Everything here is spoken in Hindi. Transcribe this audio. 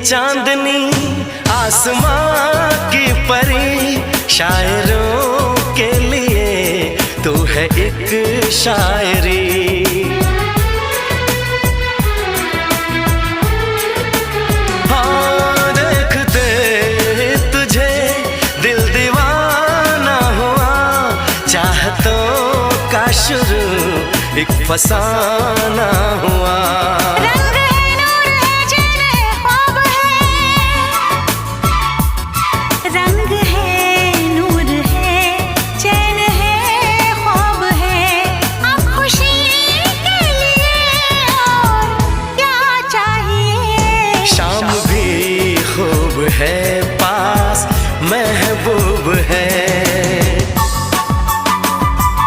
चांदनी आसमां की परी, शायरों के लिए तू है एक शायरी। हाँ देखते तुझे दिल दीवाना हुआ, चाहतों का शुरू एक फसाना हुआ। रंग